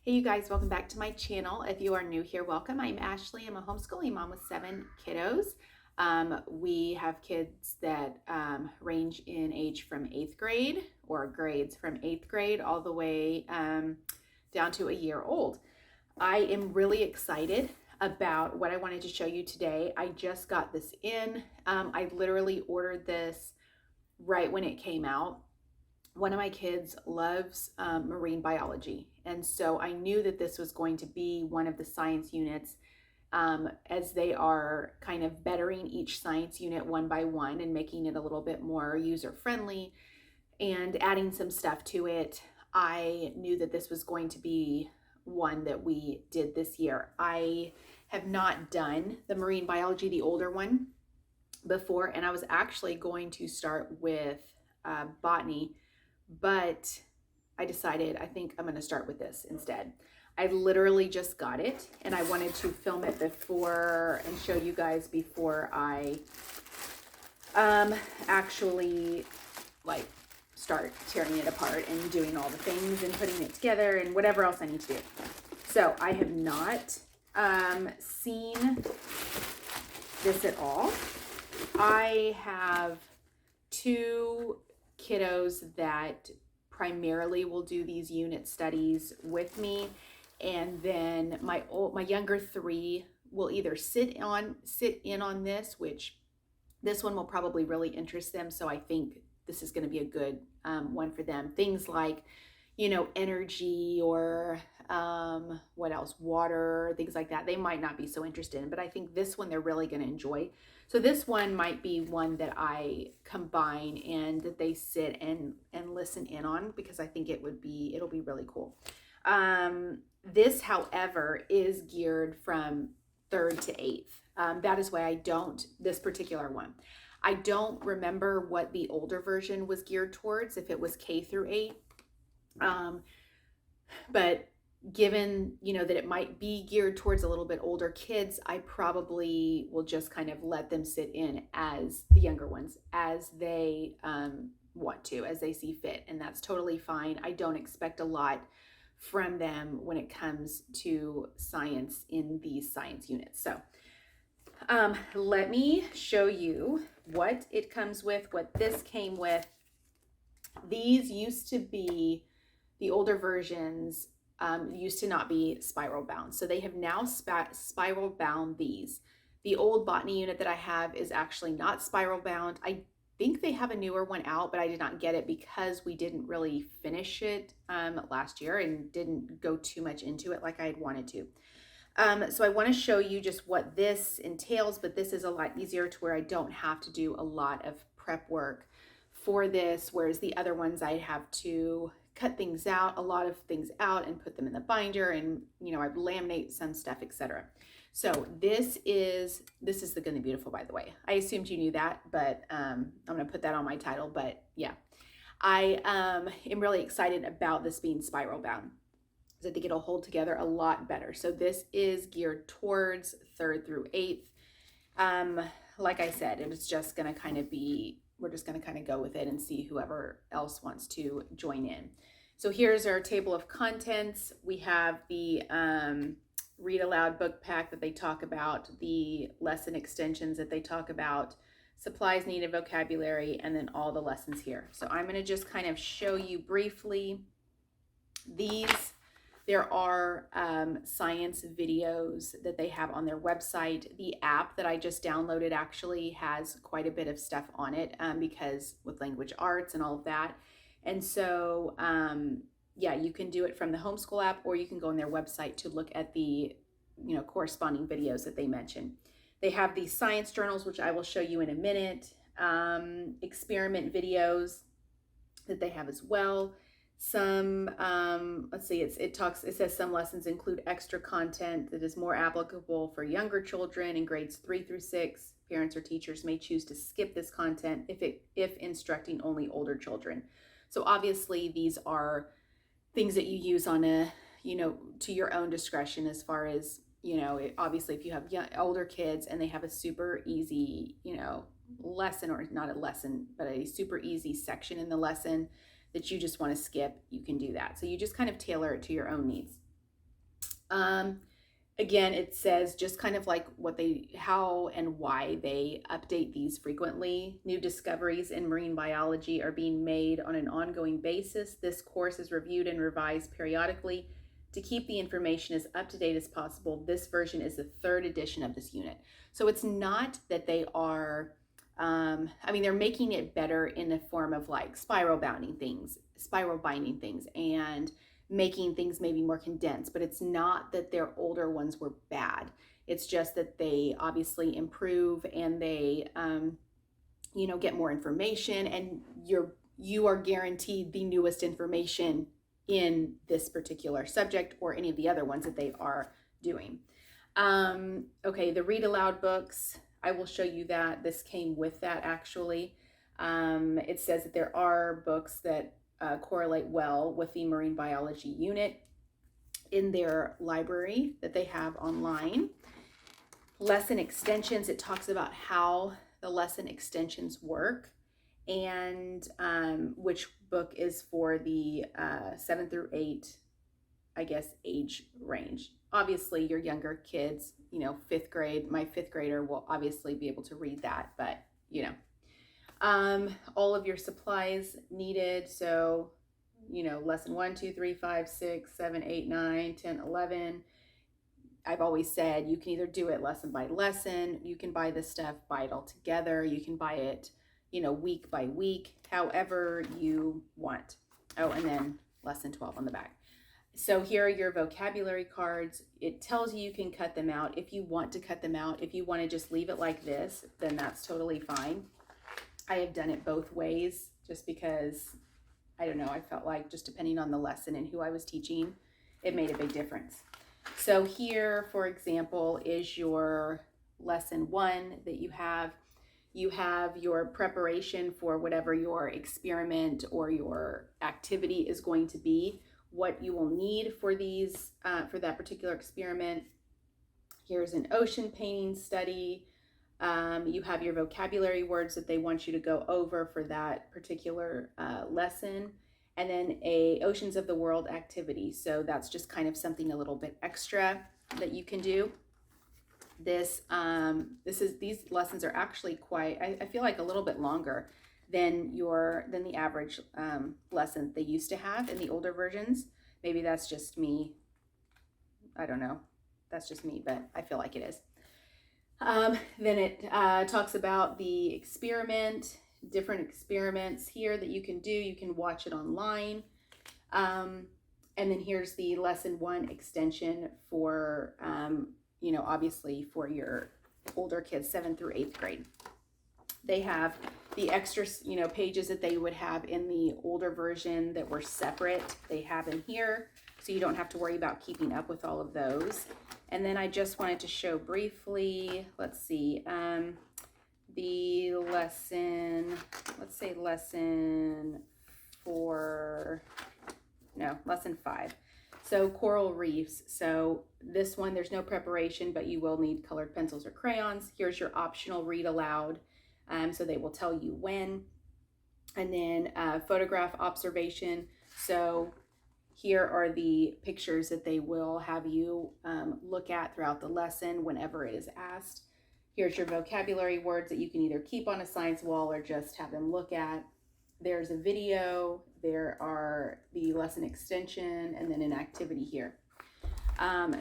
Hey you guys, welcome back to my channel. If you are new here, welcome. I'm Ashley. I'm a homeschooling mom with 7 kiddos. We have kids that range in age from 8th grade or grades from 8th grade all the way down to a year old. I am really excited about what I wanted to show you today. I just got this in. I literally ordered this right when it came out. One of my kids loves marine biology, and so I knew that this was going to be one of the science units as they are kind of bettering each science unit one by one and making it a little bit more user-friendly and adding some stuff to it. I knew that this was going to be one that we did this year. I have not done the marine biology, the older one, before, and I was actually going to start with botany, but I decided I think I'm going to start with this instead. I literally just got it and I wanted to film it before and show you guys before I actually like start tearing it apart and doing all the things and putting it together and whatever else I need to do. So I have not seen this at all. I have 2 kiddos that primarily will do these unit studies with me, and then my younger 3 will either sit in on this, which this one will probably really interest them, so I think this is going to be a good one for them. Things like, you know, energy or what else, water, things like that, they might not be so interested in, but I think this one they're really going to enjoy. So this one might be one that I combine and that they sit and listen in on, because I think it'll be really cool. This, however, is geared from 3rd to 8th. That is why this particular one. I don't remember what the older version was geared towards, if it was K through 8. But given, you know, that it might be geared towards a little bit older kids, I probably will just kind of let them sit in as the younger ones as they want to, as they see fit. And that's totally fine. I don't expect a lot from them when it comes to science in these science units. So let me show you what it comes with, what this came with. These used to be, the older versions used to not be spiral bound. So they have now spiral bound these. The old botany unit that I have is actually not spiral bound. I think they have a newer one out, but I did not get it because we didn't really finish it last year and didn't go too much into it like I had wanted to. So I want to show you just what this entails, but this is a lot easier to where I don't have to do a lot of prep work for this, whereas the other ones I have to cut things out, a lot of things out, and put them in the binder, and you know, I laminate some stuff, etc. So this is the Good and the Beautiful, by the way. I assumed you knew that, but I'm gonna put that on my title. But yeah, I am really excited about this being spiral bound, because I think it'll hold together a lot better. So this is geared towards 3rd through 8th. Like I said, it was just gonna kind of be, we're just going to kind of go with it and see whoever else wants to join in. So here's our table of contents. We have the read aloud book pack that they talk about, the lesson extensions that they talk about, supplies needed, vocabulary, and then all the lessons here. So I'm going to just kind of show you briefly these. There are science videos that they have on their website. The app that I just downloaded actually has quite a bit of stuff on it because with language arts and all of that. And so, yeah, you can do it from the homeschool app, or you can go on their website to look at the, you know, corresponding videos that they mention. They have these science journals, which I will show you in a minute, experiment videos that they have as well. Some let's see, it says some lessons include extra content that is more applicable for younger children in grades 3 through 6. Parents or teachers may choose to skip this content if instructing only older children. So obviously these are things that you use on a, you know, to your own discretion, as far as, you know, obviously if you have older kids and they have a super easy, you know, lesson, or not a lesson, but a super easy section in the lesson that you just want to skip, you can do that. So you just kind of tailor it to your own needs. Again, it says just kind of like how and why they update these frequently. New discoveries in marine biology are being made on an ongoing basis. This course is reviewed and revised periodically to keep the information as up to date as possible. This version is the 3rd edition of this unit. So it's not that they are, they're making it better in the form of like spiral binding things, and making things maybe more condensed, but it's not that their older ones were bad. It's just that they obviously improve and they, get more information, and you are guaranteed the newest information in this particular subject or any of the other ones that they are doing. Okay, the read aloud books, I will show you that. This came with that actually. It says that there are books that correlate well with the marine biology unit in their library that they have online. Lesson extensions, it talks about how the lesson extensions work, and which book is for the 7 through 8, I guess, age range. Obviously your younger kids, 5th grade, my 5th grader will obviously be able to read that, but all of your supplies needed. So, lesson 1, 2, 3, 5, 6, 7, 8, 9, 10, 11. I've always said you can either do it lesson by lesson. You can buy this stuff, buy it all together. You can buy it, week by week, however you want. Oh, and then lesson 12 on the back. So here are your vocabulary cards. It tells you can cut them out if you want to cut them out. If you want to just leave it like this, then that's totally fine. I have done it both ways just because, I don't know, I felt like just depending on the lesson and who I was teaching, it made a big difference. So here, for example, is your lesson 1 that you have. You have your preparation for whatever your experiment or your activity is going to be, what you will need for these, for that particular experiment. Here's an ocean painting study. You have your vocabulary words that they want you to go over for that particular lesson, and then a Oceans of the World activity. So that's just kind of something a little bit extra that you can do. These lessons are actually quite, I feel like a little bit longer than the average lesson they used to have in the older versions. Maybe that's just me. I don't know. That's just me, but I feel like it is. Then it talks about the experiment, different experiments here that you can do. You can watch it online. And then here's the lesson 1 extension for, obviously for your older kids, 7th through 8th grade. They have the extra, pages that they would have in the older version that were separate. They have in here, so you don't have to worry about keeping up with all of those. And then I just wanted to show briefly, let's see, the lesson, let's say lesson 5. So coral reefs. So this one, there's no preparation, but you will need colored pencils or crayons. Here's your optional read aloud. So they will tell you when. And then photograph observation. So here are the pictures that they will have you look at throughout the lesson whenever it is asked. Here's your vocabulary words that you can either keep on a science wall or just have them look at. There's a video, there are the lesson extension, and then an activity here.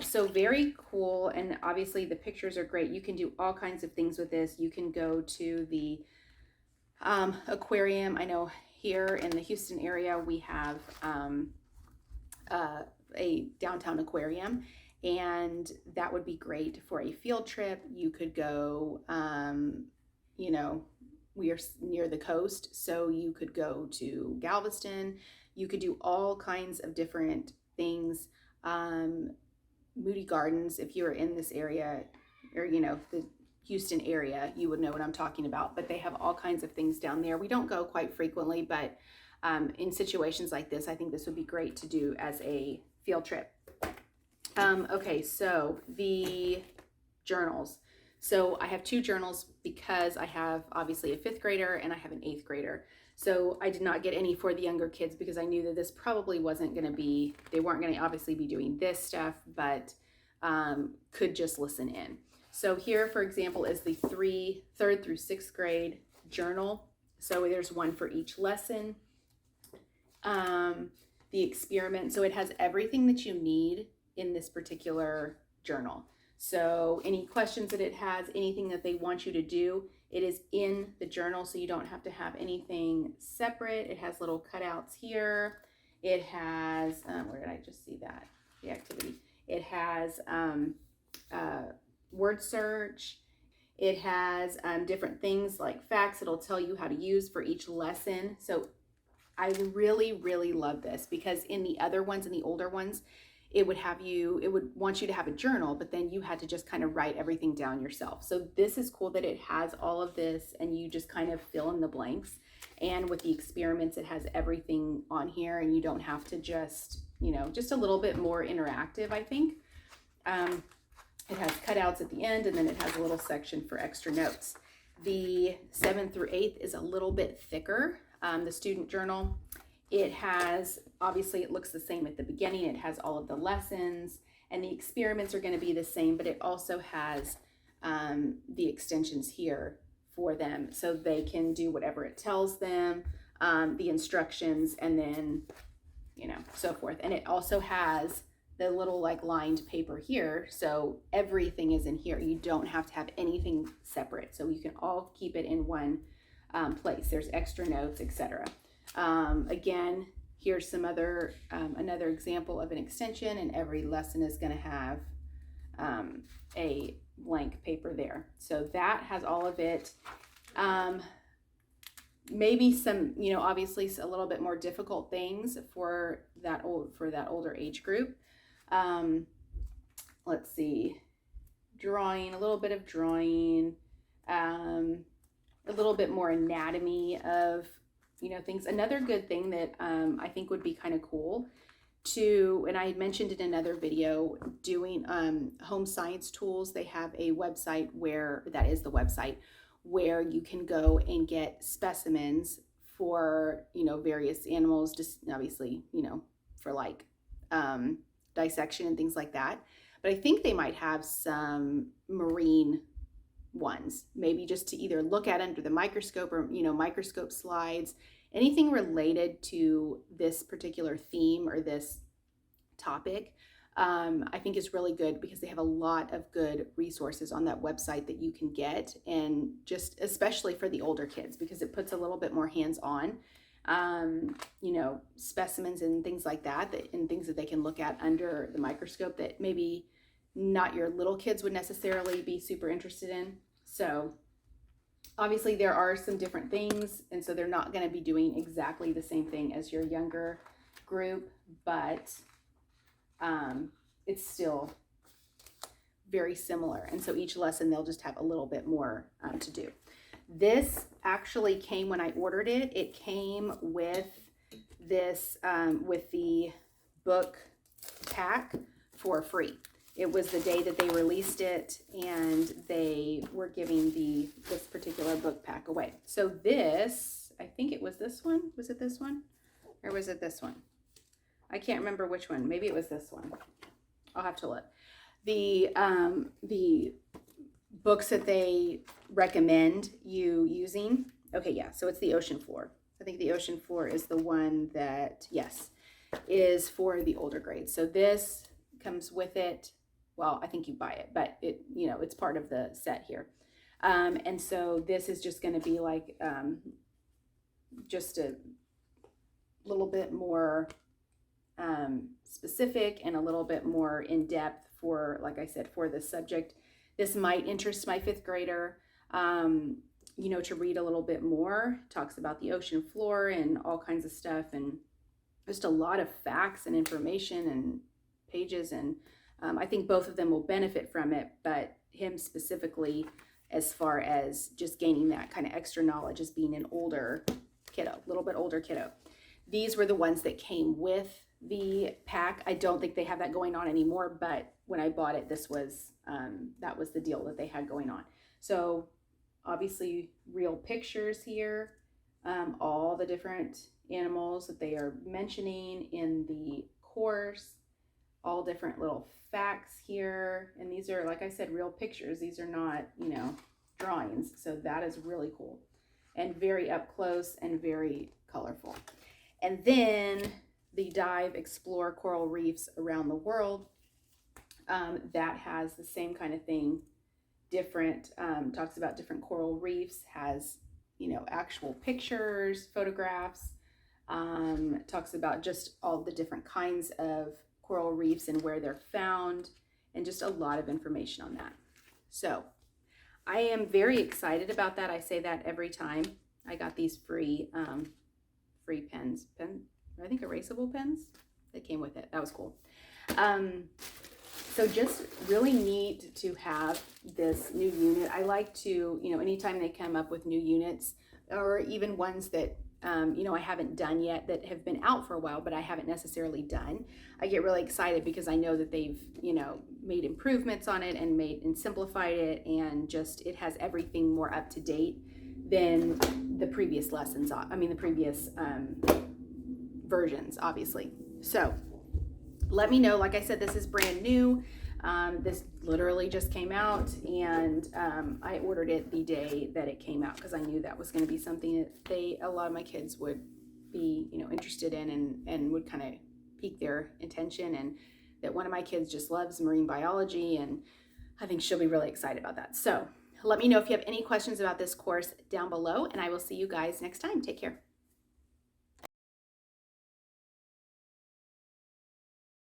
So very cool, and obviously the pictures are great. You can do all kinds of things with this. You can go to the aquarium. I know here in the Houston area we have a downtown aquarium, and that would be great for a field trip. You could go, we are near the coast, so you could go to Galveston. You could do all kinds of different things. Moody Gardens, if you're in this area, or the Houston area, you would know what I'm talking about. But they have all kinds of things down there. We don't go quite frequently, but in situations like this, I think this would be great to do as a field trip. Okay, so the journals. So I have 2 journals because I have obviously a 5th grader and I have an 8th grader. So I did not get any for the younger kids because I knew that this probably wasn't going to be, they weren't going to obviously be doing this stuff, but could just listen in. So here, for example, is the third through sixth grade journal. So there's one for each lesson. The experiment, so it has everything that you need in this particular journal. So any questions that it has, anything that they want you to do, it is in the journal, so you don't have to have anything separate. It has little cutouts here. It has, where did I just see that? The activity. It has word search. It has different things like facts it'll tell you how to use for each lesson. So I really, really love this because in the other ones, in the older ones, it would want you to have a journal, but then you had to just kind of write everything down yourself. So this is cool that it has all of this and you just kind of fill in the blanks. And with the experiments, it has everything on here and you don't have to just, just a little bit more interactive, I think. It has cutouts at the end and then it has a little section for extra notes. The 7th through 8th is a little bit thicker. The student journal, it has, obviously it looks the same at the beginning. It has all of the lessons and the experiments are going to be the same, but it also has the extensions here for them so they can do whatever it tells them, the instructions, and then, so forth. And it also has the little like lined paper here. So everything is in here. You don't have to have anything separate. So you can all keep it in one place. There's extra notes, etc. Again, here's some other, another example of an extension, and every lesson is going to have a blank paper there. So that has all of it. Maybe some, obviously a little bit more difficult things for that older age group. Let's see, drawing, a little bit of drawing, a little bit more anatomy of, things. Another good thing that I think would be kind of cool to, and I had mentioned in another video, doing home science tools. They have a website that is the website where you can go and get specimens for, various animals, just obviously, for like dissection and things like that. But I think they might have some marine ones, maybe just to either look at under the microscope or, microscope slides, anything related to this particular theme or this topic. I think is really good because they have a lot of good resources on that website that you can get, and just especially for the older kids because it puts a little bit more hands-on, specimens and things like that, and things that they can look at under the microscope that maybe not your little kids would necessarily be super interested in. So obviously there are some different things, and so they're not going to be doing exactly the same thing as your younger group, but it's still very similar. And so each lesson they'll just have a little bit more to do. This actually came when I ordered it. It came with this, with the book pack for free. It was the day that they released it, and they were giving this particular book pack away. So this, I think it was this one. Was it this one? Or was it this one? I can't remember which one. Maybe it was this one. I'll have to look. The books that they recommend you using. Okay, yeah, so it's the Ocean Floor. I think the Ocean Floor is the one that, yes, is for the older grades. So this comes with it. Well, I think you buy it, but it's part of the set here. And so this is just going to be like just a little bit more specific and a little bit more in depth for, like I said, for this subject. This might interest my 5th grader, to read a little bit more. Talks about the ocean floor and all kinds of stuff, and just a lot of facts and information and pages, and I think both of them will benefit from it, but him specifically as far as just gaining that kind of extra knowledge as being an older kiddo, a little bit older kiddo. These were the ones that came with the pack. I don't think they have that going on anymore, but when I bought it, this was that was the deal that they had going on. So obviously real pictures here, all the different animals that they are mentioning in the course, all different little facts here. And these are, like I said, real pictures. These are not, drawings. So that is really cool and very up close and very colorful. And then the Dive Explore Coral Reefs Around the World, that has the same kind of thing, different, talks about different coral reefs, has, actual pictures, photographs, talks about just all the different kinds of coral reefs and where they're found, and just a lot of information on that. So I am very excited about that. I say that every time. I got these free pens, I think erasable pens that came with it. That was cool. So just really neat to have this new unit. I like to, anytime they come up with new units, or even ones that, I haven't done yet, that have been out for a while, but I haven't necessarily done, I get really excited because I know that they've, made improvements on it and simplified it, and just, it has everything more up to date than the previous lessons. The previous versions, obviously. So let me know. Like I said, this is brand new. This literally just came out, and I ordered it the day that it came out because I knew that was going to be something that a lot of my kids would be, interested in, and would kind of pique their attention, and that one of my kids just loves marine biology, and I think she'll be really excited about that. So let me know if you have any questions about this course down below, and I will see you guys next time. Take care.